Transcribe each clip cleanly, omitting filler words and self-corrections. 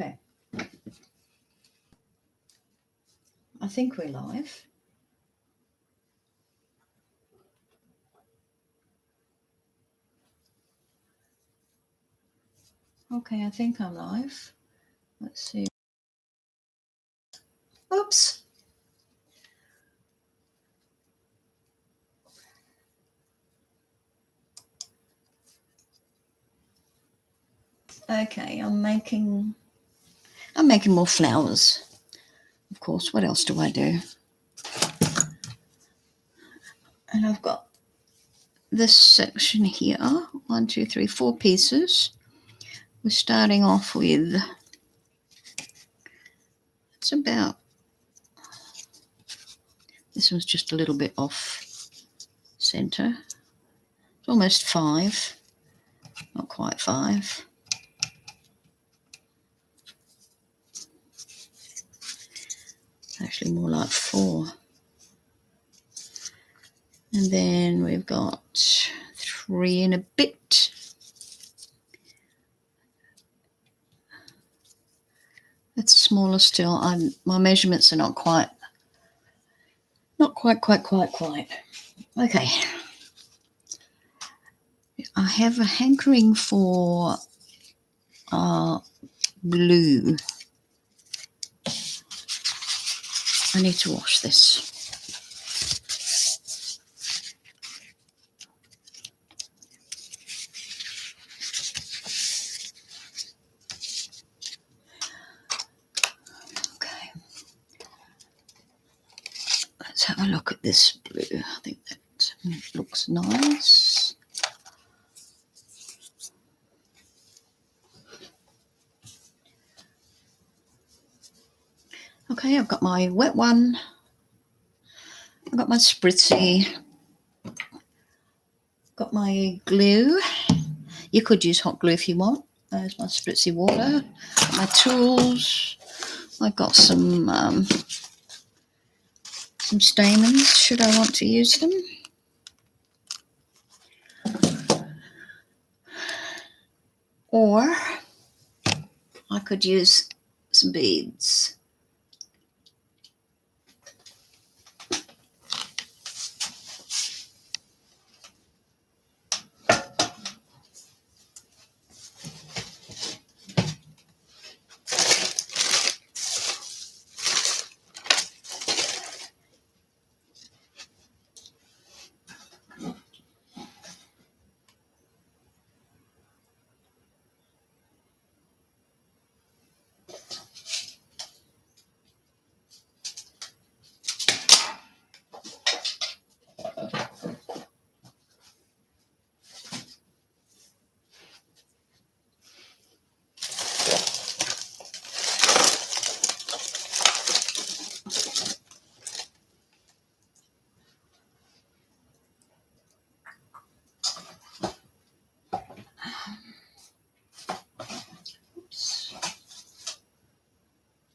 Okay. I think we're live. Okay, I think I'm live. Let's see. Oops. Okay, I'm making more flowers. Of course, what else do I do? And I've got this section here, 1, 2, 3, 4 pieces. We're starting off with, it's about, this one's just a little bit off center. It's almost 5, not quite 5. It's actually more like 4. And then we've got 3 and a bit. It's smaller still. My measurements are not quite. Okay. I have a hankering for blue. I need to wash this. Okay. Let's have a look at this blue. I think that looks nice. Okay, I've got my wet one. I've got my spritzy. Got my glue. You could use hot glue if you want. There's my spritzy water. Got my tools. I've got some stamens, should I want to use them. Or I could use some beads.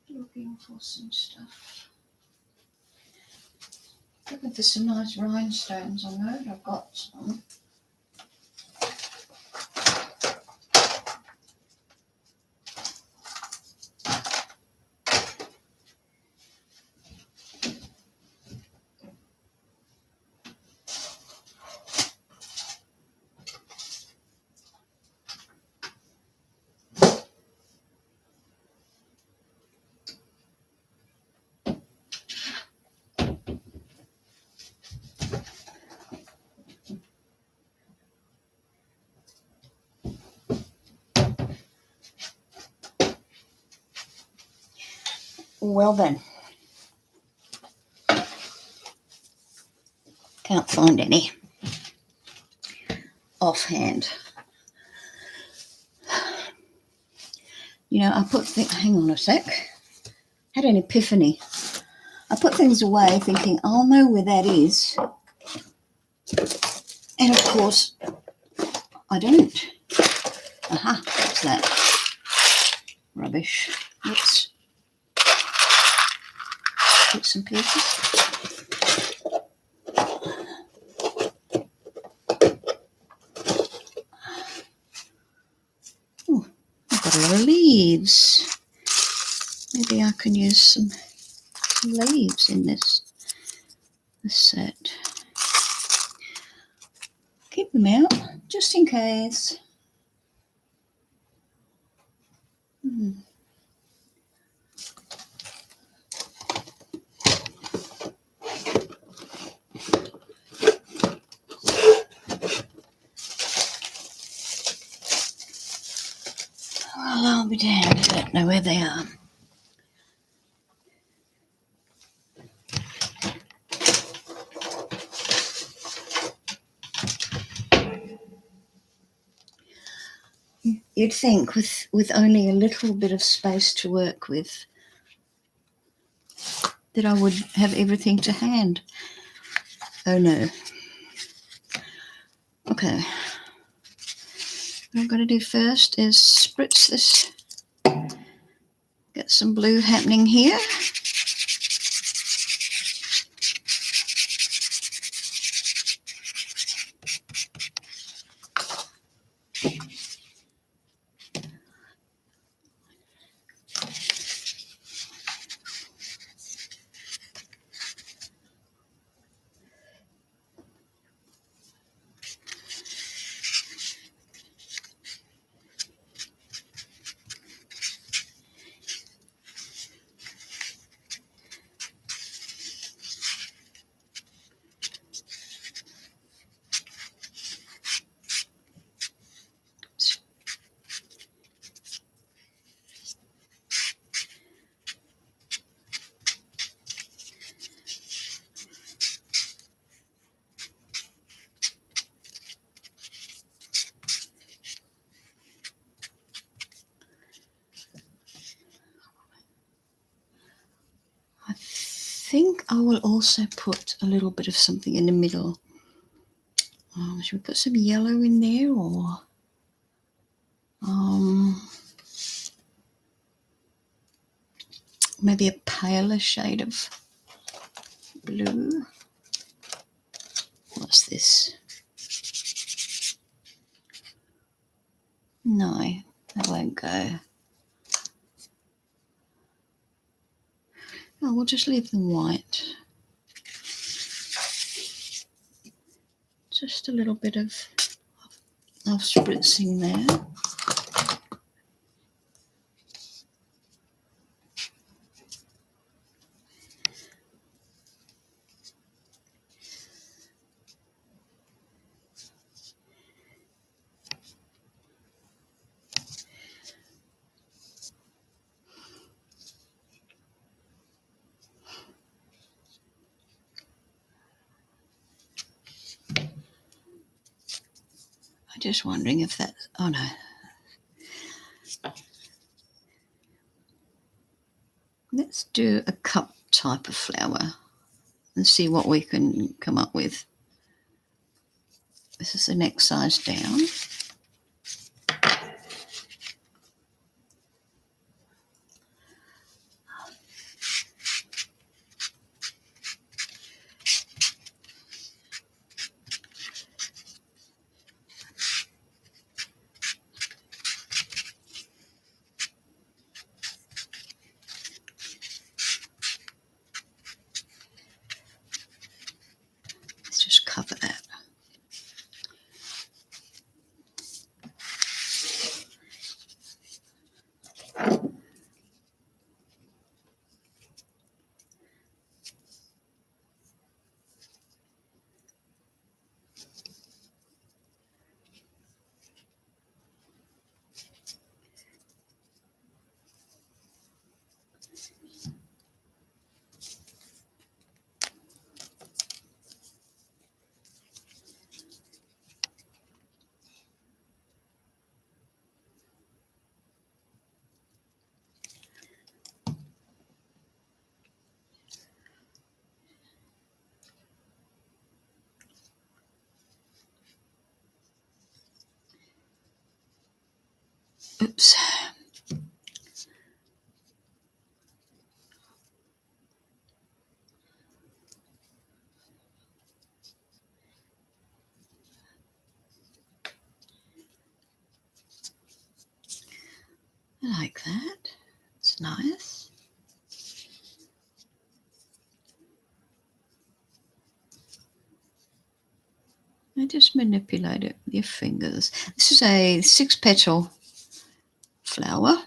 Looking for some stuff. Looking for some nice rhinestones on there. I've got some. Well then, can't find any offhand. You know, hang on a sec, had an epiphany. I put things away thinking, I'll know where that is. And of course, I don't. Aha, what's that? Rubbish. Oops. Bits and pieces. Oh, I've got a lot of leaves. can use some leaves in this set. Keep them out just in case. Well, I'll be damned, I don't know where they are. You'd think with only a little bit of space to work with that I would have everything to hand. Oh no. Okay. What I'm going to do first is spritz this. Get some blue happening here. I think I will also put a little bit of something in the middle. Should we put some yellow in there, or maybe a paler shade of blue? What's this? No, that won't go. Oh, we'll just leave them white. Just a little bit of spritzing there. I'm just wondering if that, oh no. Let's do a cup type of flower and see what we can come up with. This is the next size down. Let's just cover that. Oops. I like that. It's nice. I just manipulate it with your fingers. This is a 6-petal flower.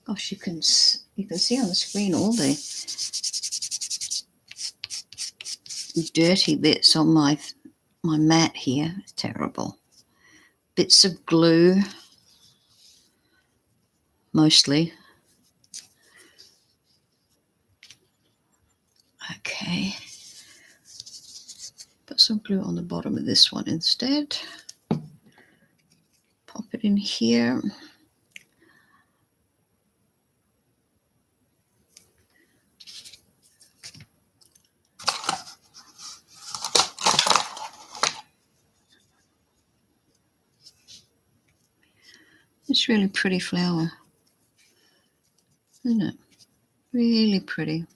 Gosh, you can see on the screen all the dirty bits on my mat here. It's terrible. Bits of glue, mostly. Okay. Put some glue on the bottom of this one instead. Pop it in here. It's really pretty flower, isn't it? Really pretty.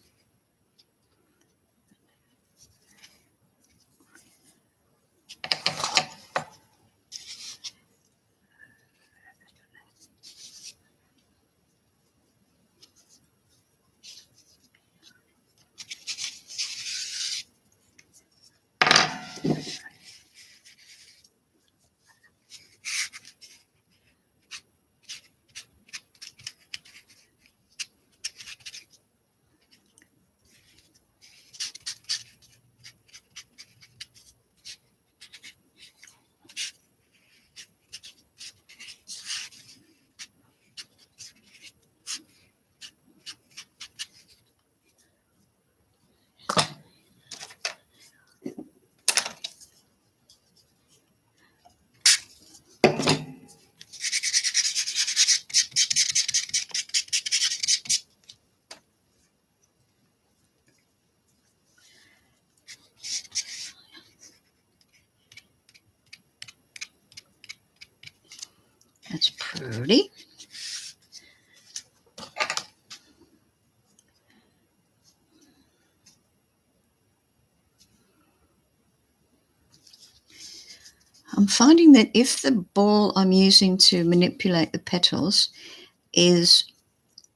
That's pretty. I'm finding that if the ball I'm using to manipulate the petals is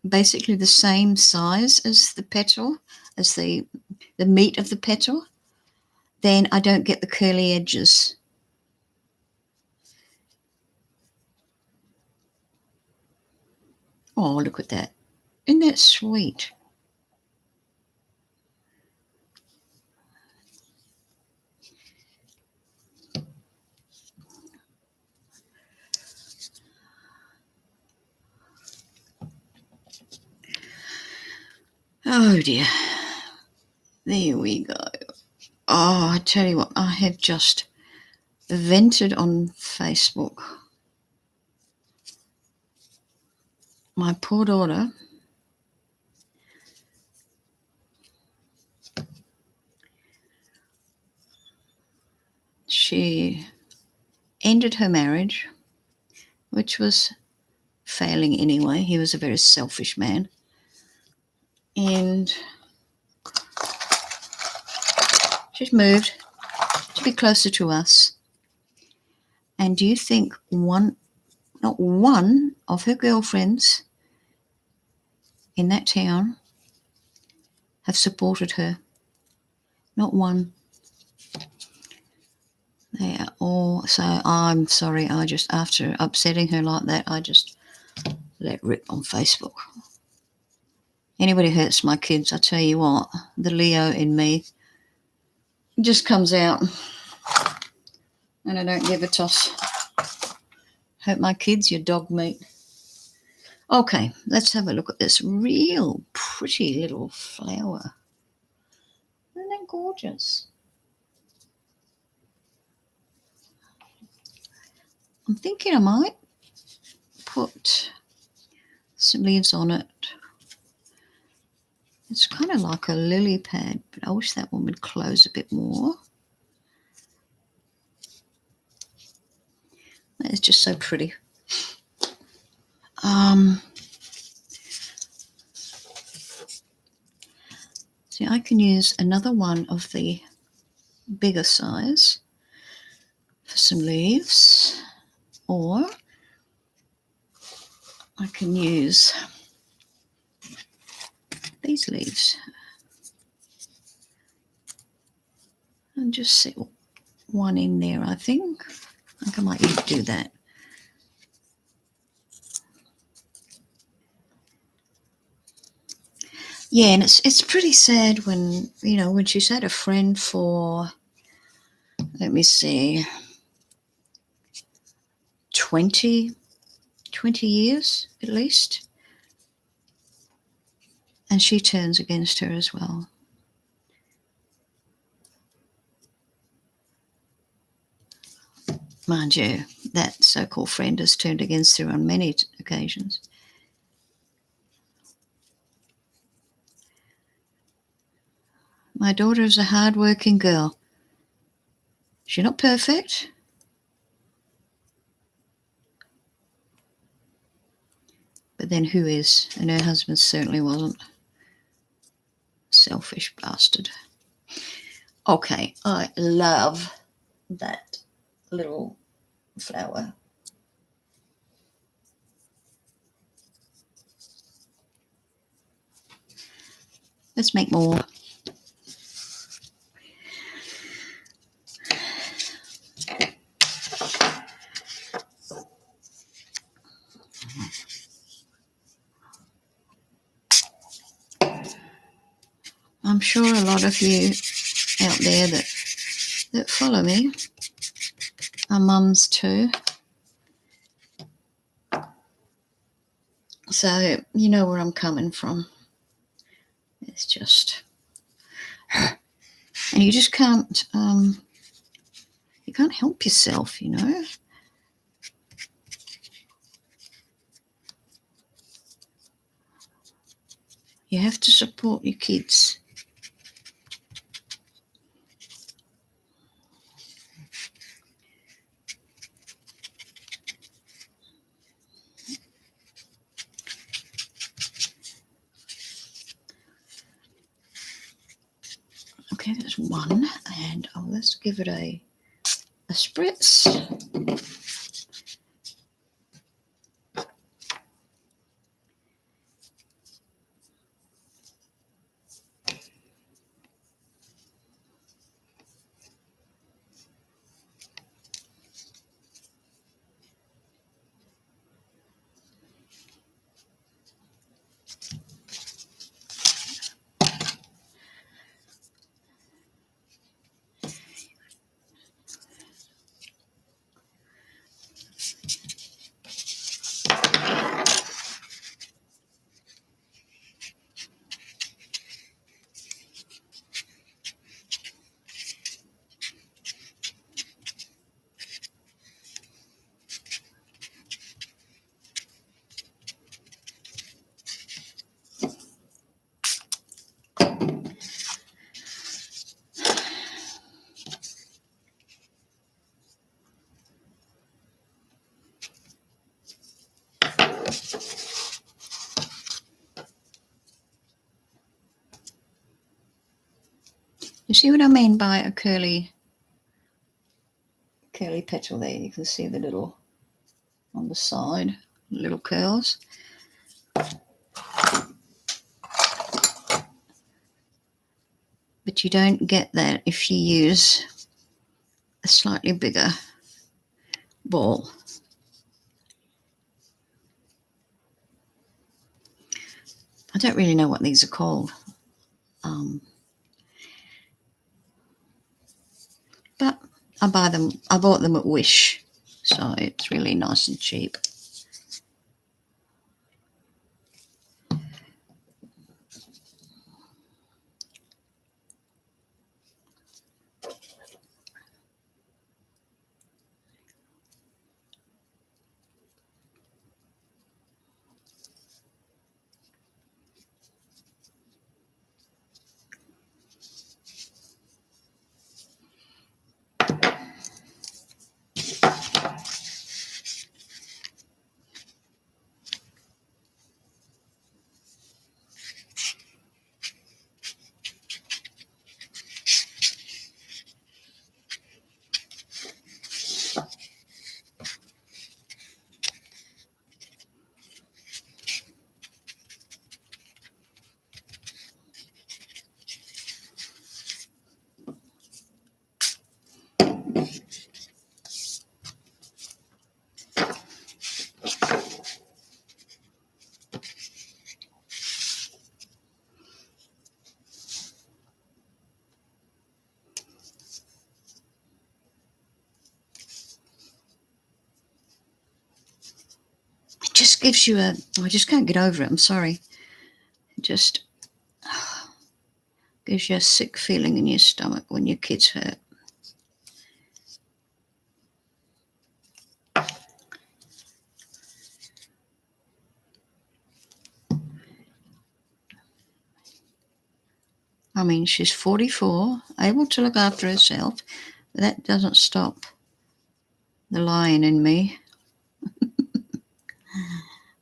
basically the same size as the petal, as the meat of the petal, then I don't get the curly edges. Oh, look at that. Isn't that sweet? Oh dear. There we go. Oh, I tell you what, I have just vented on Facebook. My poor daughter, she ended her marriage, which was failing anyway. He was a very selfish man. And she's moved to be closer to us. And do you think not one of her girlfriends in that town have supported her? Not one. They are all, so I'm sorry, I just, after upsetting her like that, I just let rip on Facebook. Anybody hurts my kids, I tell you what, the Leo in me just comes out and I don't give a toss. Hurt my kids, your dog meat. Okay, let's have a look at this real pretty little flower. Isn't that gorgeous? I'm thinking I might put some leaves on it. It's kind of like a lily pad, but I wish that one would close a bit more. It's just so pretty. See, I can use another one of the bigger size for some leaves, or I can use these leaves and just set one in there. I think I might do that. Yeah, and it's pretty sad when, you know, when she's had a friend for, let me see, 20 years at least, and she turns against her as well. Mind you, that so-called friend has turned against her on many occasions. My daughter is a hard-working girl. She's not perfect, but then who is? And her husband certainly wasn't. Selfish bastard. Okay, I love that little flower. Let's make more. I'm sure a lot of you out there that follow me are mums too. So you know where I'm coming from. It's just, and you just can't help yourself, you know. You have to support your kids. Okay, there's one, and let's give it a spritz. You see what I mean by a curly petal there? You can see the little, on the side, little curls. But you don't get that if you use a slightly bigger ball. I don't really know what these are called. But I bought them at Wish, so it's really nice and cheap. just gives you I just can't get over it. I'm sorry. It just gives you a sick feeling in your stomach when your kid's hurt. I mean, she's 44, able to look after herself, but that doesn't stop the lion in me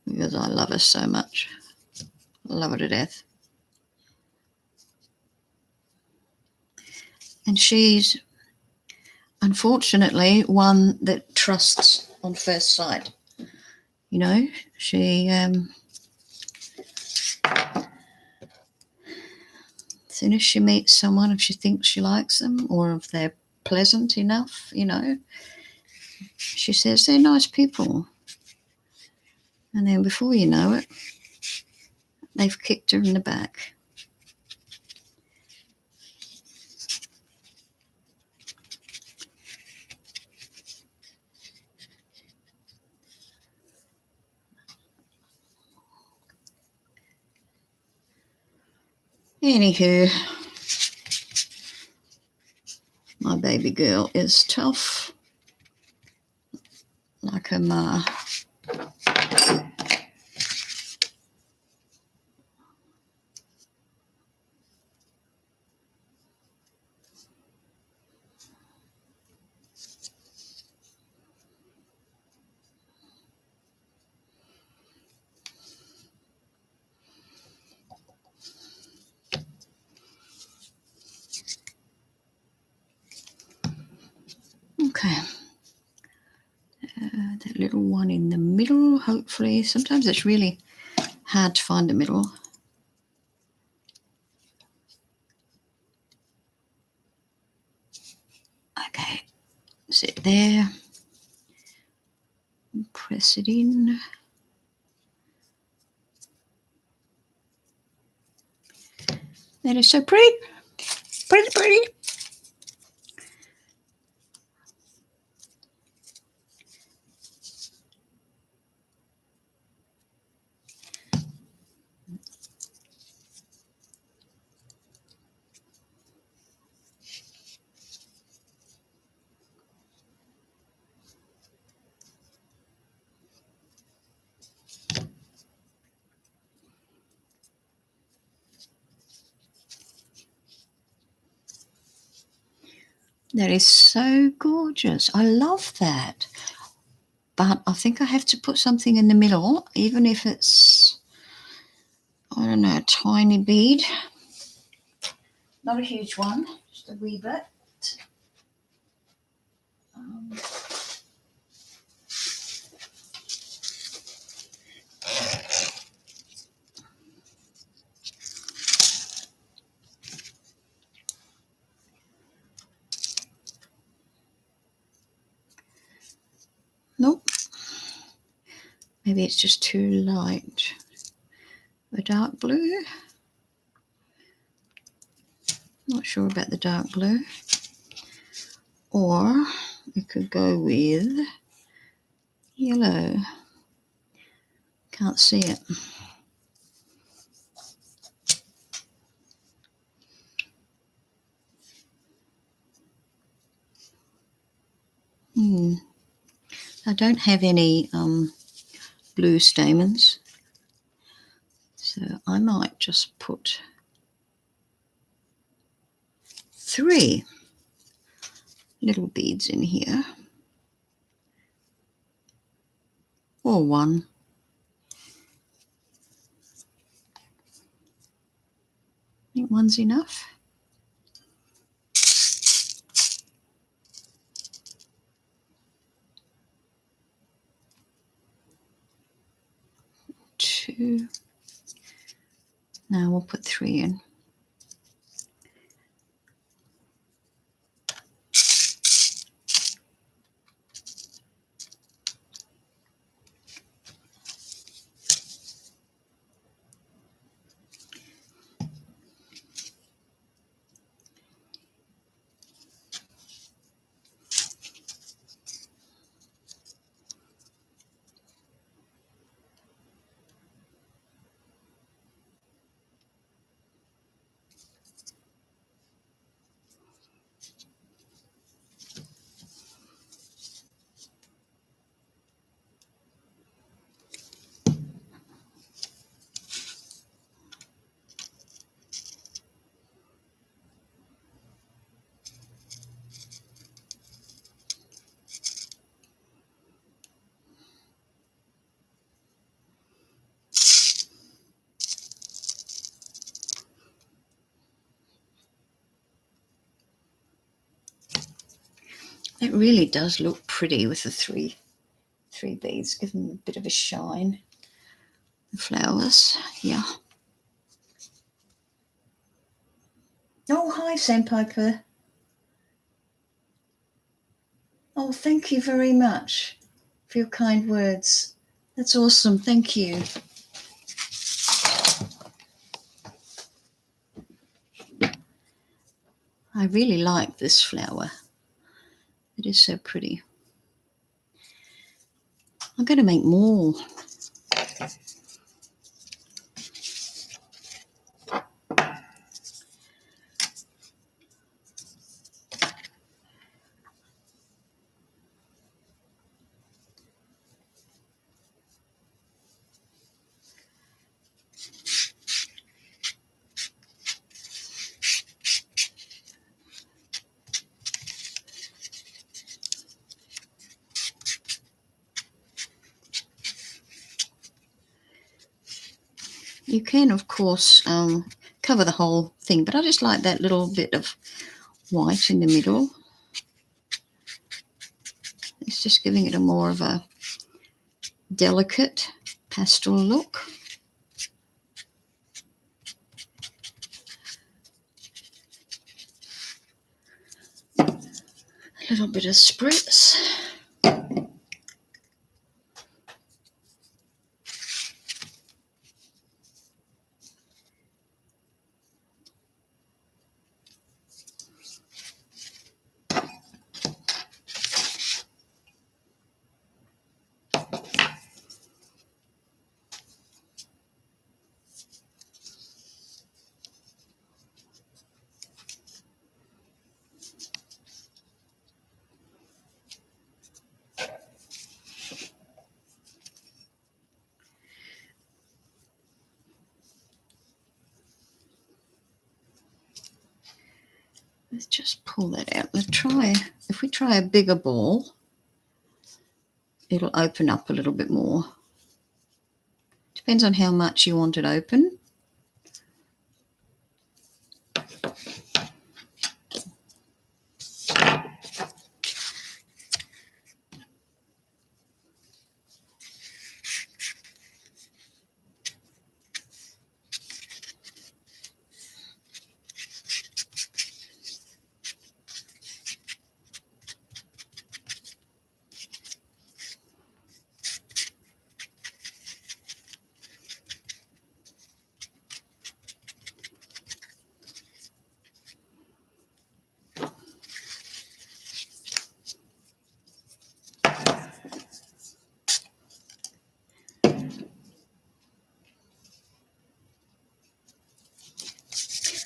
because I love her so much. I love her to death. And she's, unfortunately, one that trusts on first sight. You know, she, as soon as she meets someone, if she thinks she likes them or if they're pleasant enough, you know, she says they're nice people. And then before you know it, they've kicked her in the back. Anywho, my baby girl is tough, like her ma. Okay. That little one in the middle, hopefully. Sometimes it's really hard to find the middle. Okay, sit there. Press it in. That is so pretty. Pretty, pretty. That is so gorgeous. I love that. But I think I have to put something in the middle, even if it's, I don't know, a tiny bead. Not a huge one, just a wee bit. Nope. Maybe it's just too light. A dark blue. Not sure about the dark blue. Or we could go with yellow. Can't see it. I don't have any blue stamens, so I might just put 3 little beads in here, or 1. I think 1's enough. 2. Now we'll put 3 in. It really does look pretty with the three beads, give them a bit of a shine. The flowers, yeah. Oh, hi, Sandpiper. Oh, thank you very much for your kind words. That's awesome. Thank you. I really like this flower. It is so pretty. I'm going to make more. You can, of course, cover the whole thing, but I just like that little bit of white in the middle. It's just giving it a more of a delicate pastel look. A little bit of spritz. Let's just pull that out. If we try a bigger ball, it'll open up a little bit more. Depends on how much you want it open.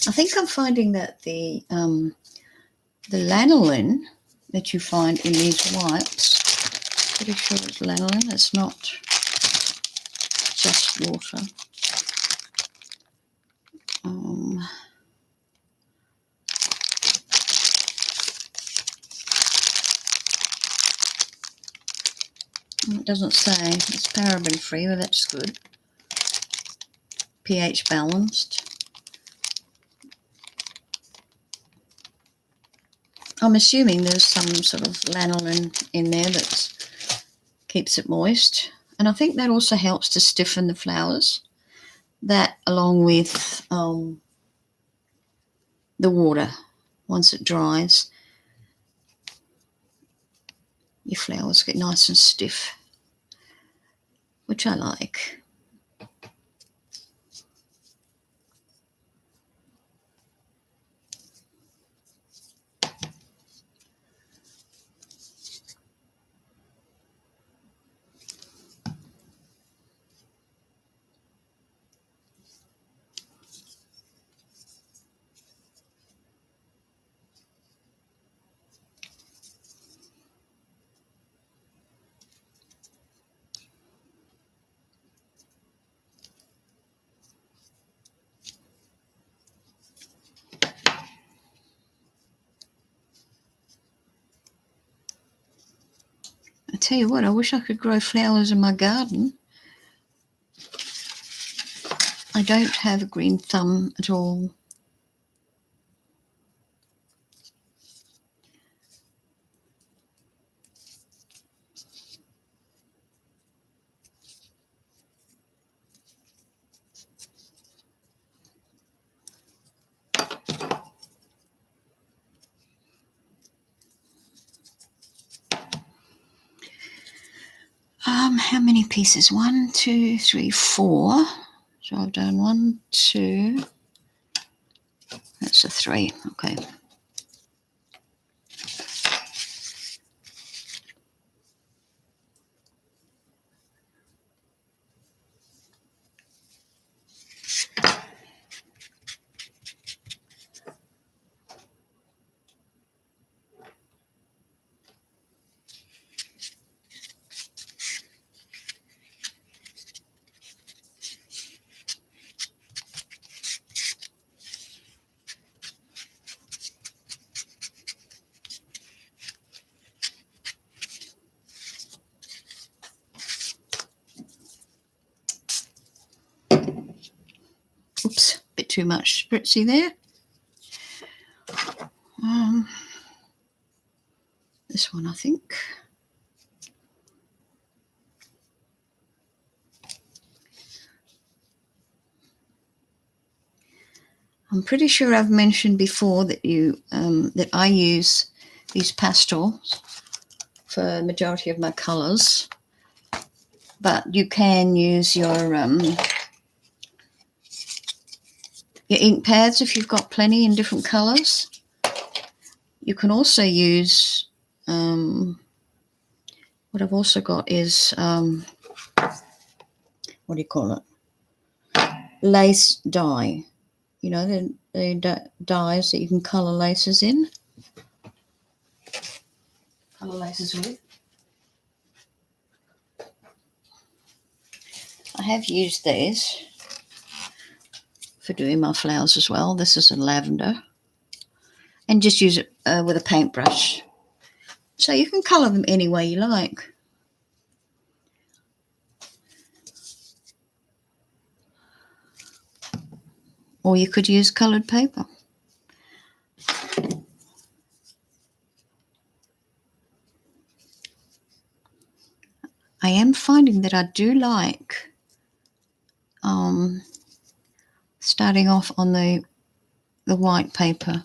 I think I'm finding that the lanolin that you find in these wipes, pretty sure it's lanolin, it's not just water. It doesn't say. It's paraben free, but that's good. pH balanced. I'm assuming there's some sort of lanolin in there that keeps it moist. And I think that also helps to stiffen the flowers. That along with the water. Once it dries, your flowers get nice and stiff, which I like. I tell you what, I wish I could grow flowers in my garden. I don't have a green thumb at all. How many pieces? 1, 2, 3, 4. So I've done 1, 2. That's a 3. Okay. Oops, a bit too much spritzy there. This one, I think. I'm pretty sure I've mentioned before that that I use these pastels for the majority of my colours, but you can use your ink pads if you've got plenty in different colours. You can also use what I've also got is what do you call it? Lace dye. You know, the dyes that you can colour laces in. Colour laces with. I have used these for doing my flowers as well. This is a lavender. And just use it with a paintbrush. So you can colour them any way you like. Or you could use coloured paper. I am finding that I do like starting off on the white paper.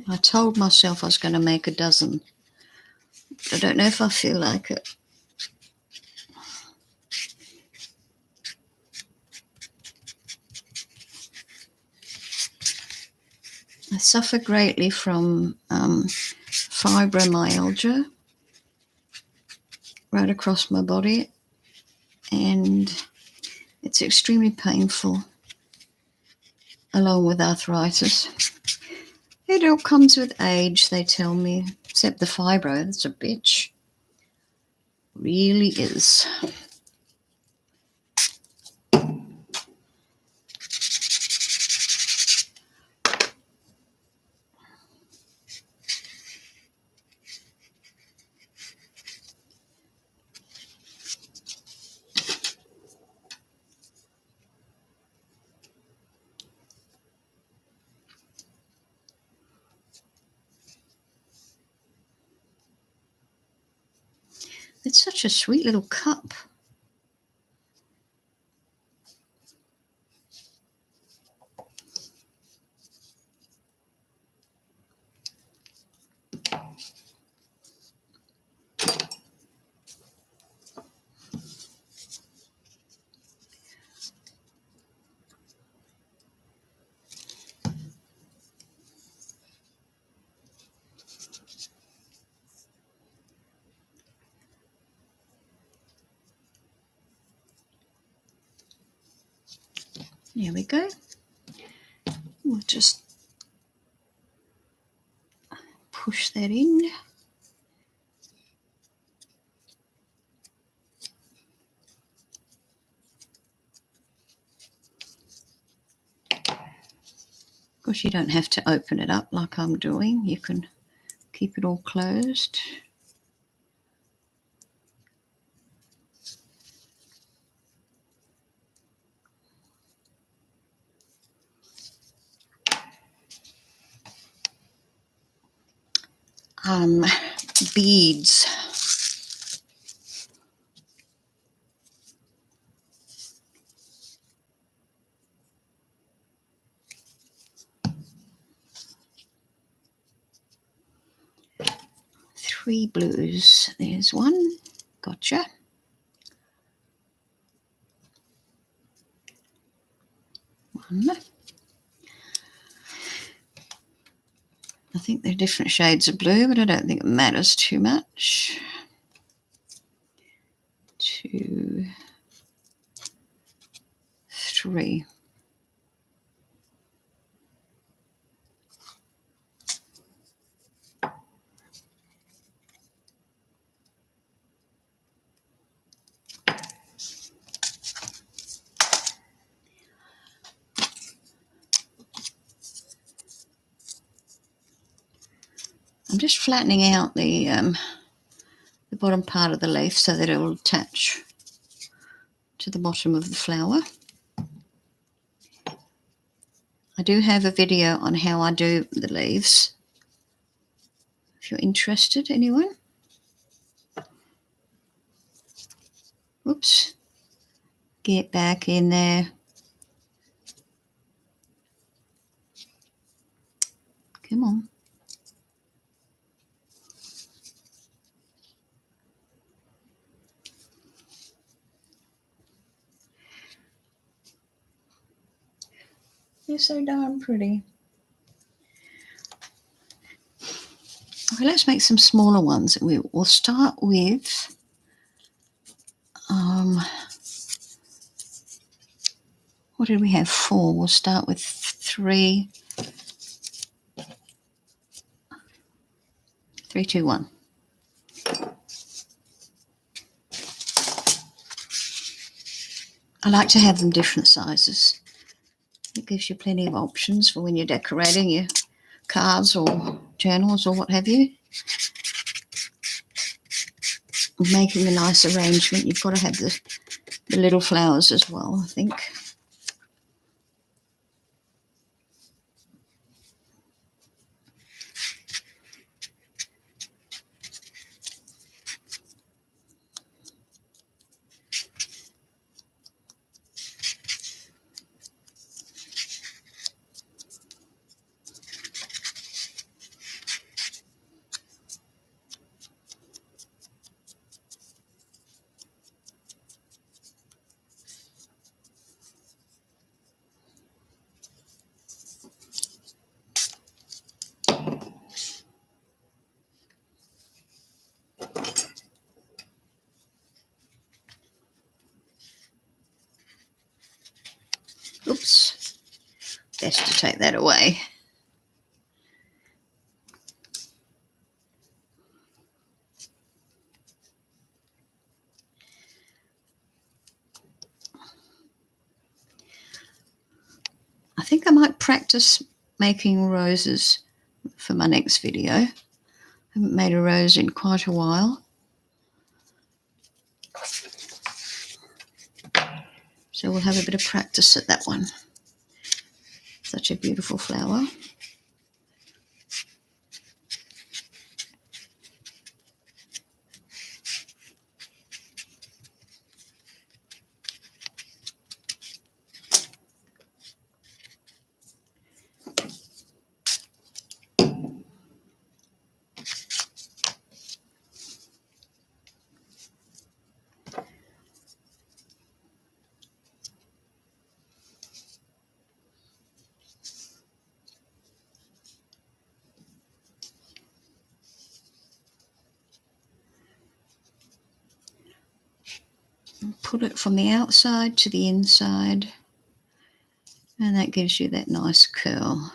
I told myself I was going to make a dozen. I don't know if I feel like it. I suffer greatly from fibromyalgia right across my body, and it's extremely painful, along with arthritis. It all comes with age, they tell me, except the fibro. That's a bitch. Really is. It's such a sweet little cup. There we go. We'll just push that in. Of course, you don't have to open it up like I'm doing. You can keep it all closed. beads. Three blues. There's one. Gotcha. One. I think they're different shades of blue, but I don't think it matters too much. 2, 3. I'm just flattening out the bottom part of the leaf so that it will attach to the bottom of the flower. I do have a video on how I do the leaves, if you're interested, anyone. Oops. Get back in there. Come on. You're so darn pretty. Okay, let's make some smaller ones. We'll start with what did we have? 4. We'll start with 3. 3, 2, 1. I like to have them different sizes. It gives you plenty of options for when you're decorating your cards or journals or what have you. Making a nice arrangement, you've got to have the little flowers as well, I think. Oops, best to take that away. I think I might practice making roses for my next video. I haven't made a rose in quite a while. So we'll have a bit of practice at that one. Such a beautiful flower. Pull it from the outside to the inside, and that gives you that nice curl.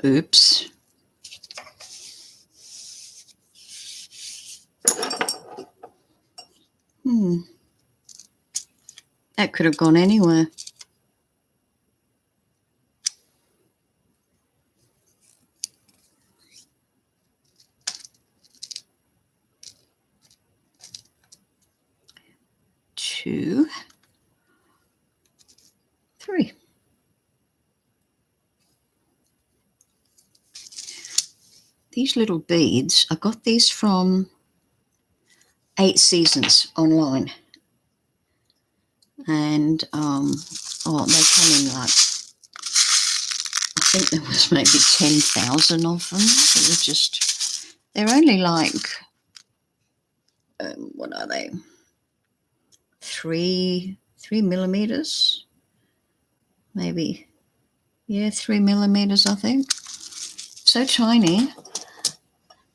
Oops. That could have gone anywhere. Two, three. These little beads, I got these from 8 Seasons online. And they come in like, I think there was maybe 10,000 of them. It was just, they're only like, what are they? 3 millimeters, maybe. Yeah, 3 millimeters, I think. So tiny.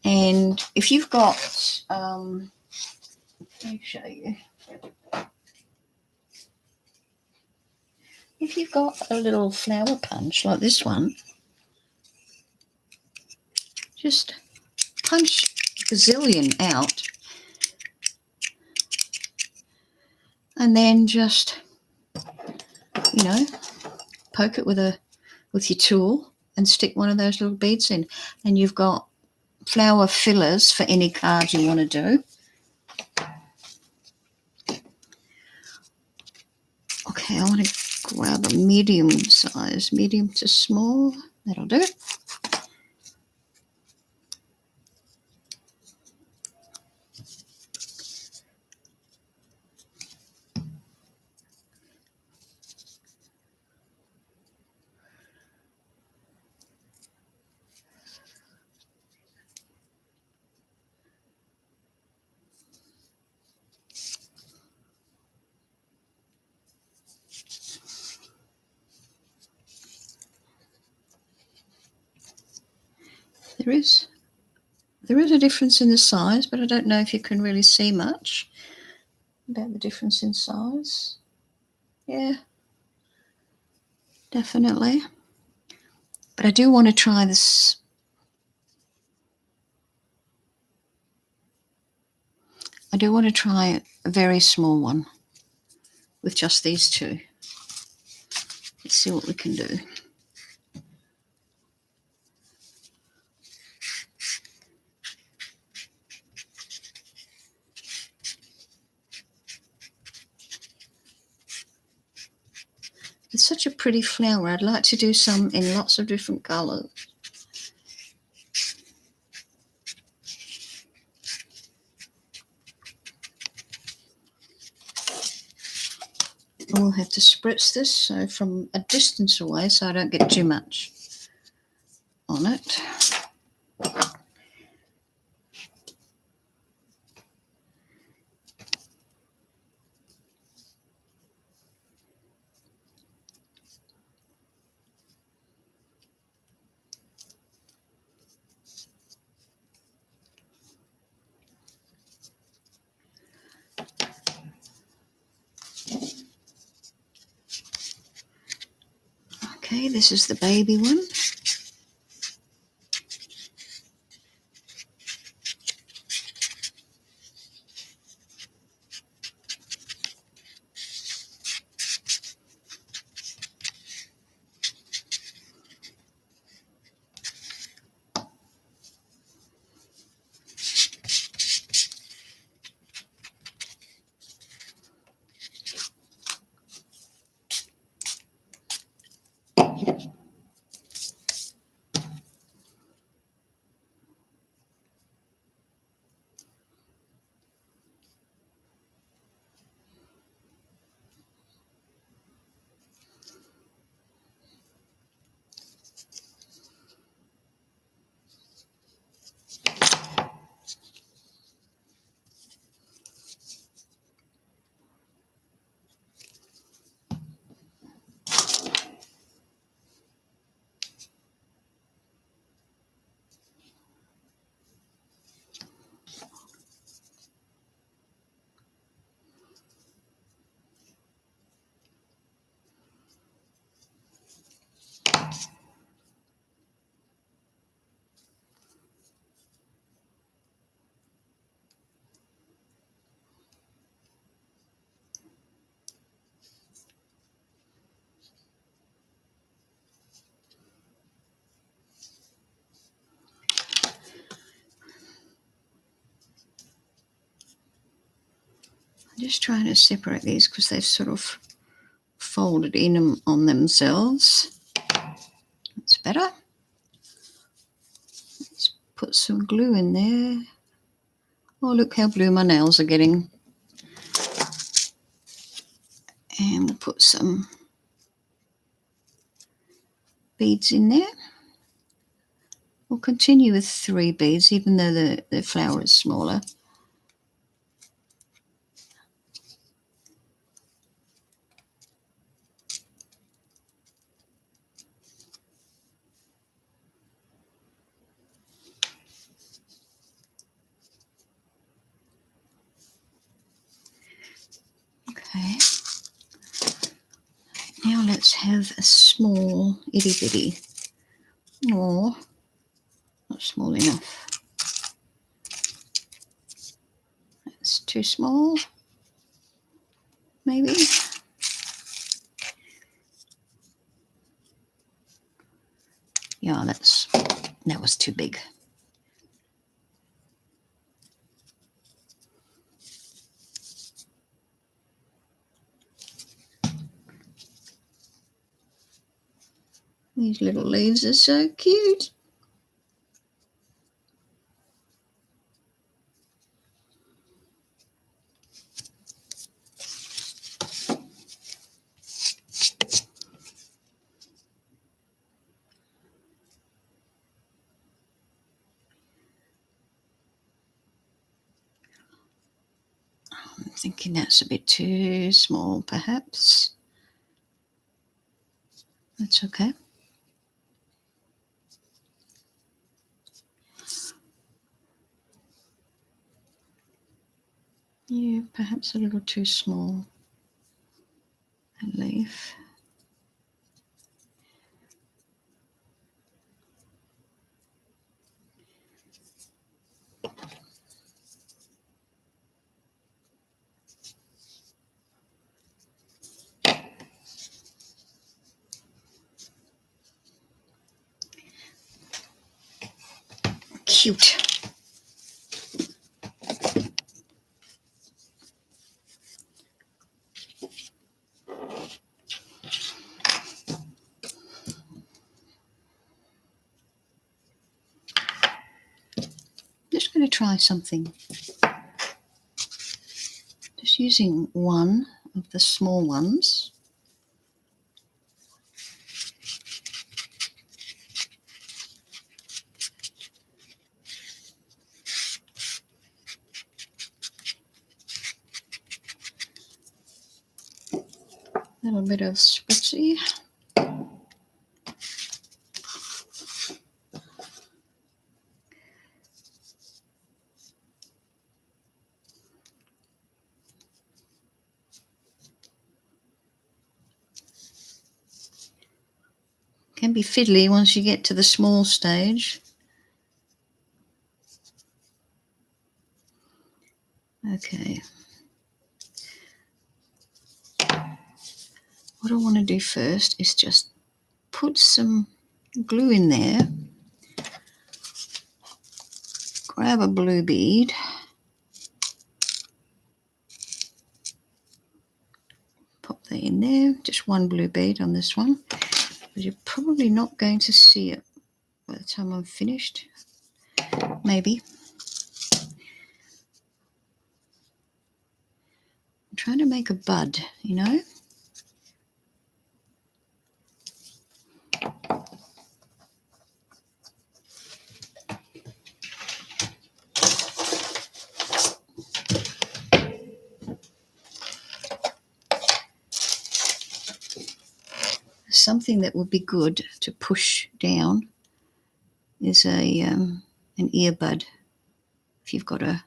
And if you've got, let me show you. If you've got a little flower punch like this one, just punch a zillion out and then just, poke it with your tool and stick one of those little beads in. And you've got flower fillers for any card you want to do. Okay, I want to grab a medium size, medium to small. That'll do. There is a difference in the size, but I don't know if you can really see much about the difference in size. Yeah, definitely. But I do want to try this. I do want to try a very small one with just these two. Let's see what we can do. It's such a pretty flower. I'd like to do some in lots of different colours. I will have to spritz this so from a distance away so I don't get too much on it. Okay, this is the baby one. just trying to separate these because they've sort of folded in on themselves. That's better. Let's put some glue in there. Oh, look how blue my nails are getting. And we'll put some beads in there. We'll continue with 3 beads, even though the flower is smaller. Okay. Now let's have a small itty bitty. Oh, not small enough. That's too small. Maybe. Yeah, that was too big. These little leaves are so cute. I'm thinking that's a bit too small, perhaps. That's okay. Yeah, perhaps a little too small. A leaf. Cute. Just going to try something. Just using one of the small ones. A little bit of spritzy. Can be fiddly once you get to the small stage. Okay. What I want to do first is just put some glue in there. Grab a blue bead. Pop that in there. Just one blue bead on this one. But you're probably not going to see it by the time I'm finished. Maybe. I'm trying to make a bud, you know. Something that would be good to push down is an earbud. If you've got a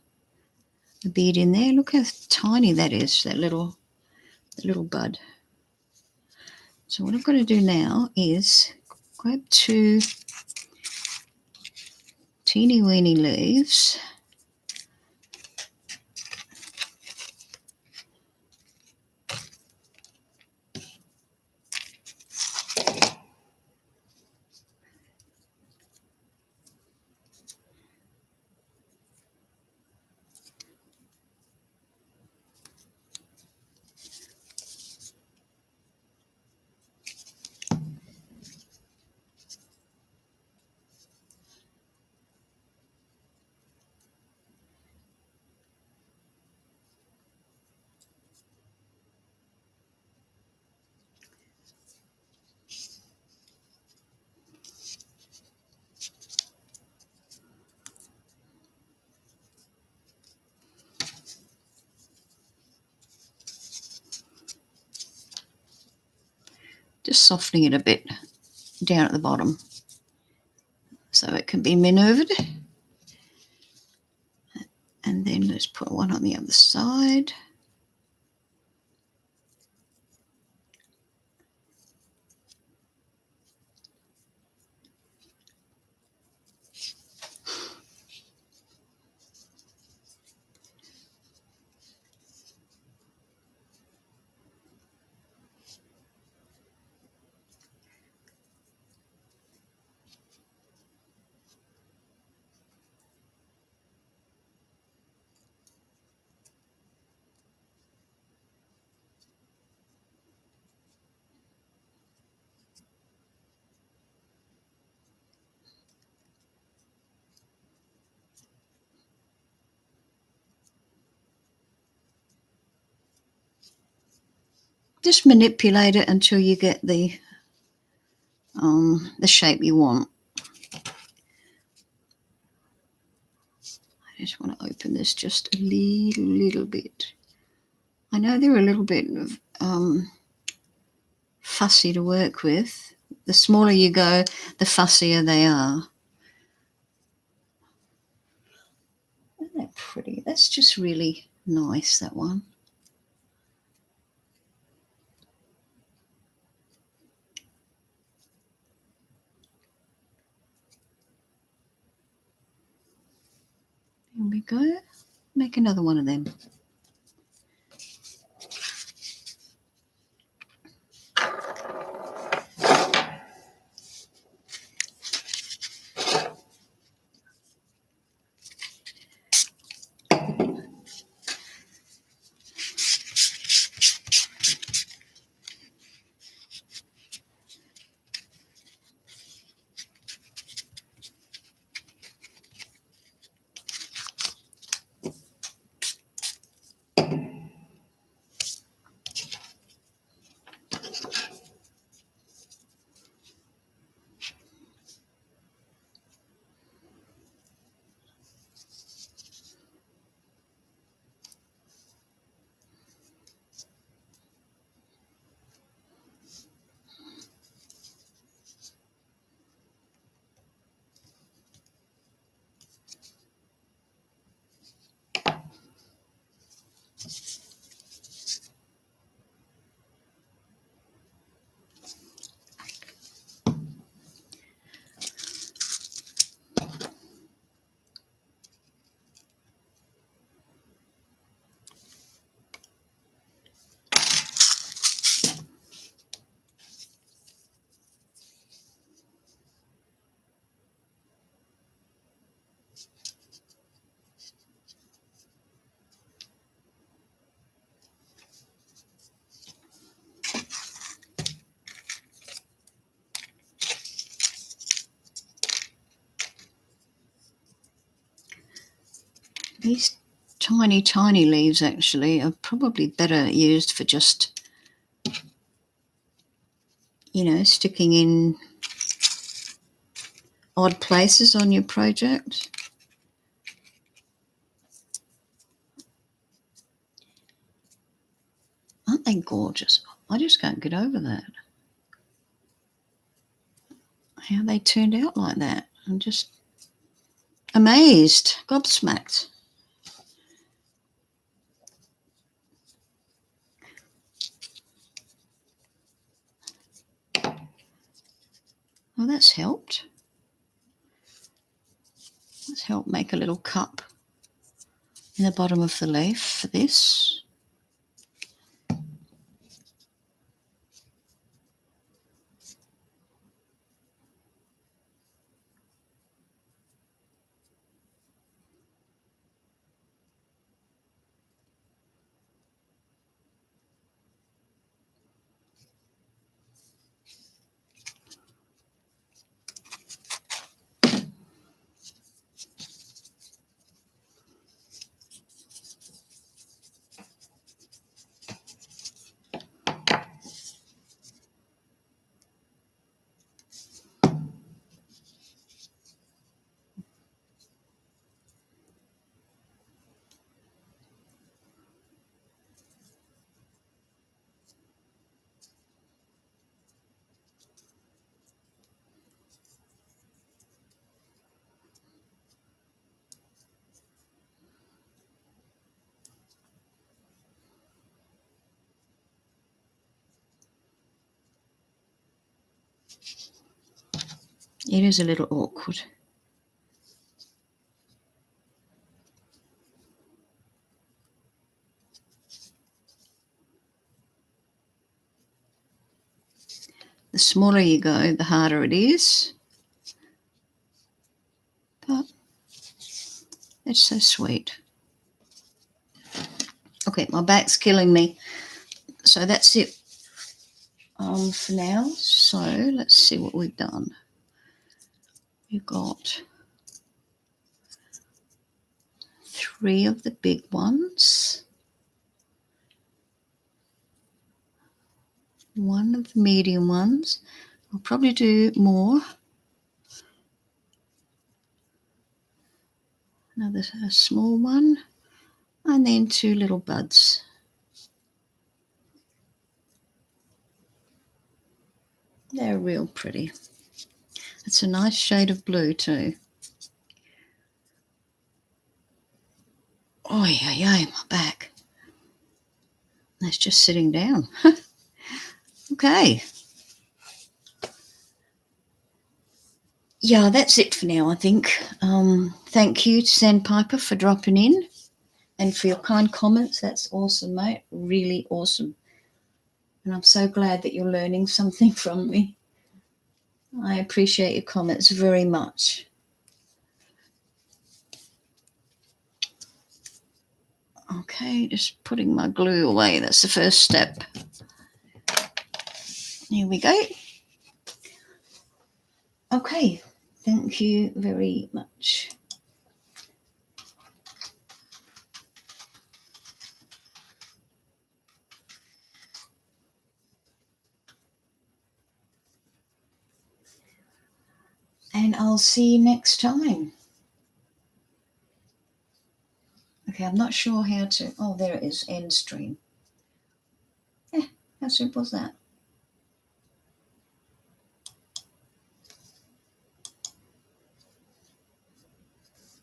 bead in there, look how tiny that is, that little bud. So what I've got to do now is grab 2 teeny weeny leaves. just softening it a bit down at the bottom so it can be manoeuvred. And then let's put one on the other side. Just manipulate it until you get the shape you want. I just want to open this just a little bit. I know they're a little bit fussy to work with. The smaller you go, the fussier they are. Isn't that pretty? That's just really nice, that one. There we go. Make another one of them. These tiny leaves actually are probably better used for just, sticking in odd places on your project. Aren't they gorgeous? I just can't get over that. How they turned out like that. I'm just amazed, gobsmacked. Well, that's helped. Let's help make a little cup in the bottom of the leaf for this. It is a little awkward. The smaller you go, the harder it is. But it's so sweet. Okay, my back's killing me. So that's it for now. So let's see what we've done. We've got 3 of the big ones, 1 of the medium ones. I'll probably do more. Another small one, and then 2 little buds. They're real pretty. It's a nice shade of blue too. Oh, yeah, my back. That's just sitting down. Okay. Yeah, that's it for now, I think. Thank you to Sandpiper for dropping in and for your kind comments. That's awesome, mate. Really awesome. And I'm so glad that you're learning something from me. I appreciate your comments very much. Okay, just putting my glue away. That's the first step. Here we go. Okay, thank you very much. And I'll see you next time. Okay, I'm not sure how to... Oh, there it is, end stream. Yeah, how simple is that?